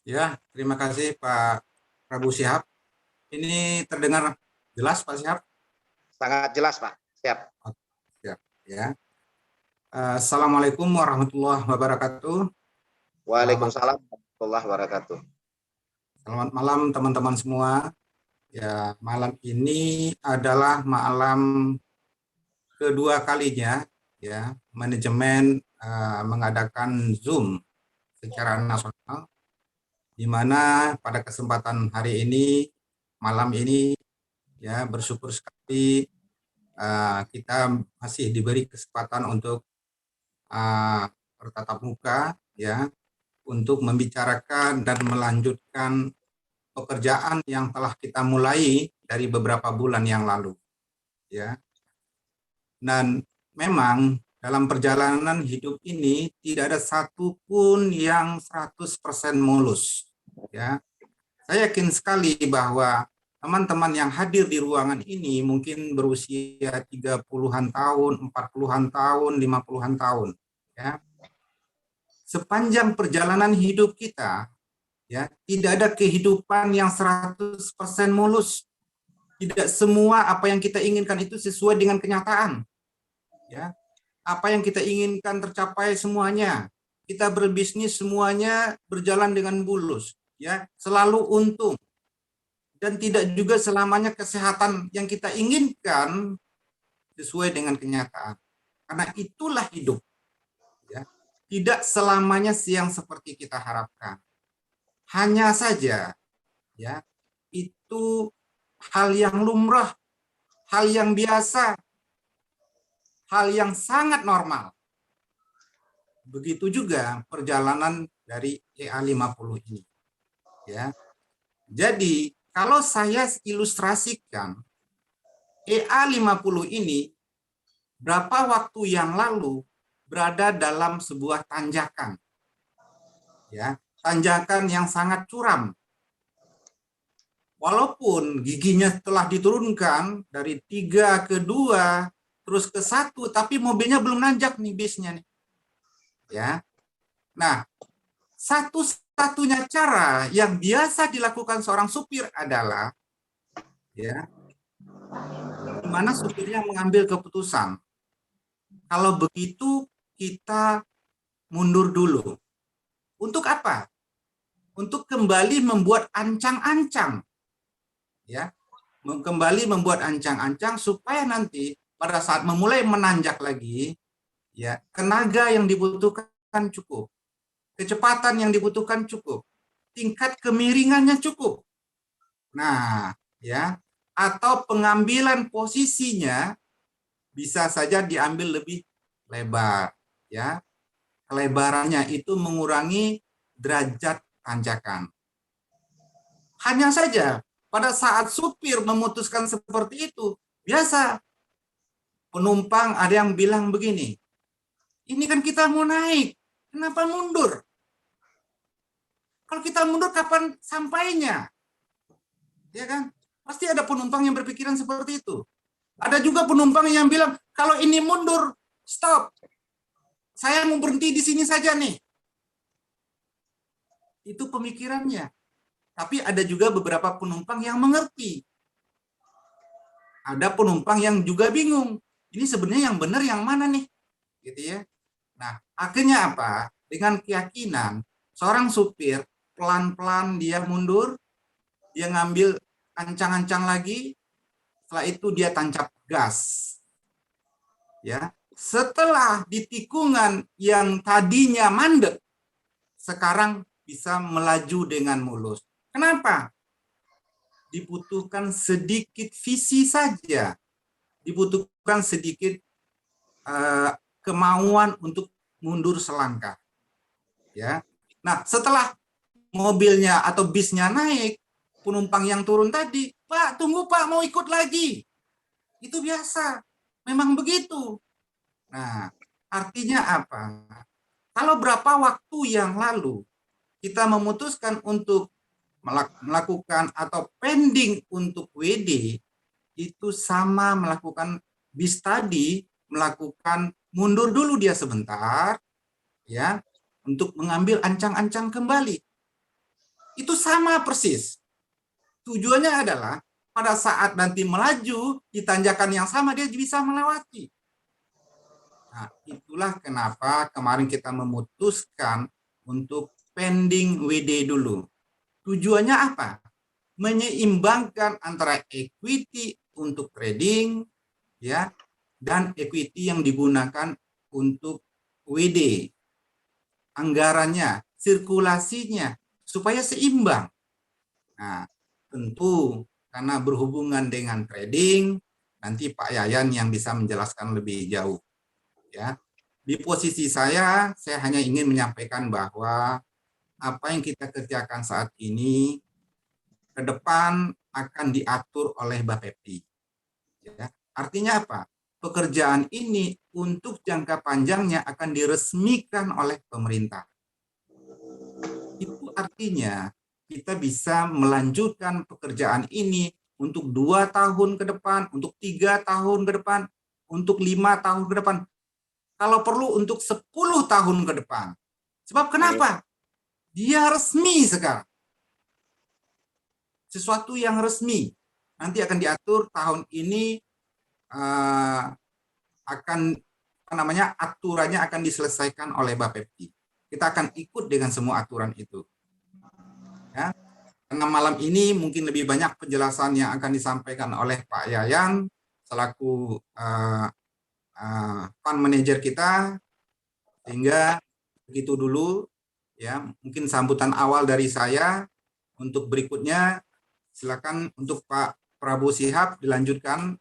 Ya, terima kasih Pak Prabu Syihab. Ini terdengar jelas Pak Syihab? Sangat jelas, Pak. Siap. Oh, siap, ya. Assalamualaikum warahmatullahi wabarakatuh. Selamat, Waalaikumsalam warahmatullahi wabarakatuh. selamat malam teman-teman semua. Ya, malam ini adalah malam kedua kalinya ya manajemen mengadakan Zoom secara nasional, di mana pada kesempatan hari ini, malam ini, ya bersyukur sekali kita masih diberi kesempatan untuk bertatap muka, ya, untuk membicarakan dan melanjutkan pekerjaan yang telah kita mulai dari beberapa bulan yang lalu, ya. Dan memang dalam perjalanan hidup ini tidak ada satupun yang 100% mulus, ya. Saya yakin sekali bahwa teman-teman yang hadir di ruangan ini mungkin berusia 30-an tahun, 40-an tahun, 50-an tahun, ya. Sepanjang perjalanan hidup kita, ya, tidak ada kehidupan yang 100% mulus. Tidak semua apa yang kita inginkan itu sesuai dengan kenyataan, ya. Apa yang kita inginkan tercapai semuanya. Kita berbisnis semuanya berjalan dengan mulus, ya, selalu untung. Dan tidak juga selamanya kesehatan yang kita inginkan sesuai dengan kenyataan. Karena itulah hidup, ya. Tidak selamanya yang seperti kita harapkan. Hanya saja, ya, itu hal yang lumrah, hal yang biasa, hal yang sangat normal. Begitu juga perjalanan dari EA50 ini, ya. Jadi kalau saya ilustrasikan EA50 ini berapa waktu yang lalu berada dalam sebuah tanjakan, ya, tanjakan yang sangat curam. Walaupun giginya telah diturunkan dari 3 ke 2 terus ke 1, tapi mobilnya belum nanjak nih, bisnya nih, ya. Nah, satu-satunya cara yang biasa dilakukan seorang supir adalah, ya, di mana supirnya mengambil keputusan. Kalau begitu kita mundur dulu. Untuk apa? Untuk kembali membuat ancang-ancang, ya. Kembali membuat ancang-ancang supaya nanti pada saat memulai menanjak lagi, ya, tenaga yang dibutuhkan cukup, kecepatan yang dibutuhkan cukup, tingkat kemiringannya cukup. Nah, ya, atau pengambilan posisinya bisa saja diambil lebih lebar, ya. Kelebarannya itu mengurangi derajat tanjakan. Hanya saja pada saat supir memutuskan seperti itu, biasa penumpang ada yang bilang begini, ini kan kita mau naik, kenapa mundur? Kalau kita mundur kapan sampainya? Ya kan? Pasti ada penumpang yang berpikiran seperti itu. Ada juga penumpang yang bilang, kalau ini mundur, stop. Saya mau berhenti di sini saja nih. Itu pemikirannya. Tapi ada juga beberapa penumpang yang mengerti. Ada penumpang yang juga bingung. Ini sebenarnya yang benar yang mana nih? Gitu ya. Nah, akhirnya apa? Dengan keyakinan seorang supir pelan-pelan dia mundur, dia ngambil ancang-ancang lagi, setelah itu dia tancap gas. Ya. Setelah di tikungan yang tadinya mandek, sekarang bisa melaju dengan mulus. Kenapa? Dibutuhkan sedikit visi saja, dibutuhkan sedikit kemauan untuk mundur selangkah. Ya. Nah, setelah mobilnya atau bisnya naik, penumpang yang turun tadi, Pak, tunggu Pak, mau ikut lagi. Itu biasa, memang begitu. Nah, artinya apa? Kalau berapa waktu yang lalu kita memutuskan untuk melakukan atau pending untuk WD, itu sama melakukan bis tadi, melakukan mundur dulu dia sebentar, ya, untuk mengambil ancang-ancang kembali. Itu sama persis. Tujuannya adalah pada saat nanti melaju di tanjakan yang sama dia bisa melewati. Nah, itulah kenapa kemarin kita memutuskan untuk pending WD dulu. Tujuannya apa? Menyeimbangkan antara equity untuk trading ya dan equity yang digunakan untuk WD. Anggarannya, sirkulasinya supaya seimbang. Nah, tentu karena berhubungan dengan trading, nanti Pak Yayan yang bisa menjelaskan lebih jauh. Ya, di posisi saya hanya ingin menyampaikan bahwa apa yang kita kerjakan saat ini ke depan akan diatur oleh Bapepti. Ya, artinya apa? Pekerjaan ini untuk jangka panjangnya akan diresmikan oleh pemerintah. Itu artinya kita bisa melanjutkan pekerjaan ini untuk 2 tahun ke depan, untuk 3 tahun ke depan, untuk 5 tahun ke depan. Kalau perlu untuk 10 tahun ke depan. Sebab kenapa? Dia resmi sekarang. Sesuatu yang resmi. Nanti akan diatur tahun ini akan aturannya akan diselesaikan oleh Bapepti. Kita akan ikut dengan semua aturan itu. Ya. Karena malam ini mungkin lebih banyak penjelasan yang akan disampaikan oleh Pak Yayan selaku fund manager kita, sehingga begitu dulu ya, mungkin sambutan awal dari saya. Untuk berikutnya silakan untuk Pak Prabowo Shihab dilanjutkan